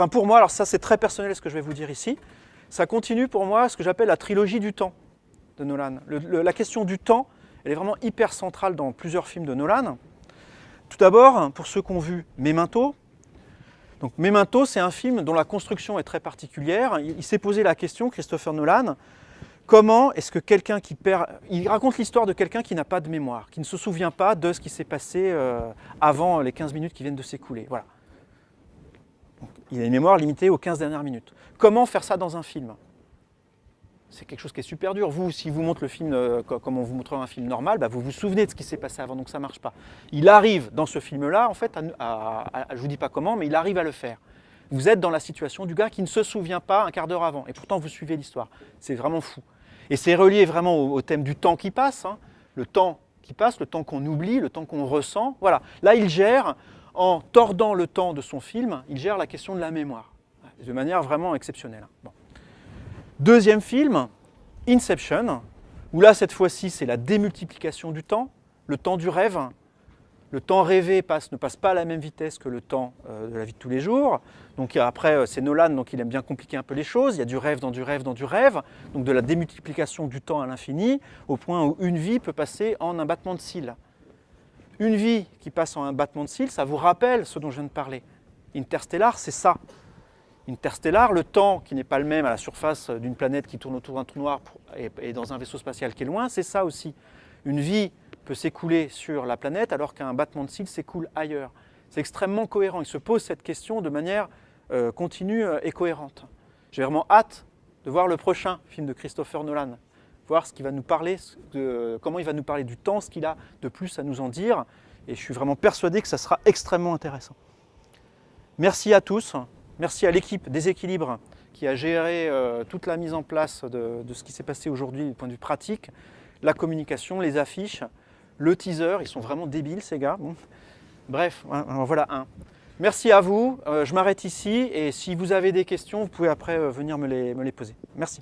enfin pour moi, alors ça c'est très personnel ce que je vais vous dire ici, ça continue pour moi ce que j'appelle la trilogie du temps de Nolan. La question du temps, elle est vraiment hyper centrale dans plusieurs films de Nolan. Tout d'abord, pour ceux qui ont vu Memento, donc Memento c'est un film dont la construction est très particulière. Il s'est posé la question, Christopher Nolan, comment est-ce que quelqu'un qui perd... Il raconte l'histoire de quelqu'un qui n'a pas de mémoire, qui ne se souvient pas de ce qui s'est passé avant les 15 minutes qui viennent de s'écouler. Voilà. Donc, il a une mémoire limitée aux 15 dernières minutes. Comment faire ça dans un film? C'est quelque chose qui est super dur. Vous, si vous montre le film comme on vous montrerait un film normal, bah vous vous souvenez de ce qui s'est passé avant, donc ça ne marche pas. Il arrive dans ce film-là, en fait, je ne vous dis pas comment, mais il arrive à le faire. Vous êtes dans la situation du gars qui ne se souvient pas un quart d'heure avant, et pourtant vous suivez l'histoire. C'est vraiment fou. Et c'est relié vraiment au thème du temps qui passe, hein. Le temps qui passe, le temps qu'on oublie, le temps qu'on ressent. Voilà. Là, il gère, en tordant le temps de son film, il gère la question de la mémoire, de manière vraiment exceptionnelle. Bon. Deuxième film, Inception, où là, cette fois-ci, c'est la démultiplication du temps du rêve. Le temps rêvé ne passe pas à la même vitesse que le temps de la vie de tous les jours. Donc après, c'est Nolan, donc il aime bien compliquer un peu les choses. Il y a du rêve dans du rêve dans du rêve, donc de la démultiplication du temps à l'infini, au point où une vie peut passer en un battement de cils. Une vie qui passe en un battement de cils, ça vous rappelle ce dont je viens de parler. Interstellar, c'est ça. Interstellar, le temps qui n'est pas le même à la surface d'une planète qui tourne autour d'un trou noir et dans un vaisseau spatial qui est loin, c'est ça aussi. Une vie peut s'écouler sur la planète alors qu'un battement de cils s'écoule ailleurs. C'est extrêmement cohérent. Il se pose cette question de manière continue et cohérente. J'ai vraiment hâte de voir le prochain film de Christopher Nolan, voir ce qu'il va nous parler, comment il va nous parler du temps, ce qu'il a de plus à nous en dire. Et je suis vraiment persuadé que ça sera extrêmement intéressant. Merci à tous. Merci à l'équipe Déséquilibre qui a géré toute la mise en place de ce qui s'est passé aujourd'hui du point de vue pratique, la communication, les affiches, le teaser, ils sont vraiment débiles ces gars. Bon. Bref, voilà un. Merci à vous, je m'arrête ici et si vous avez des questions, vous pouvez après venir me les poser. Merci.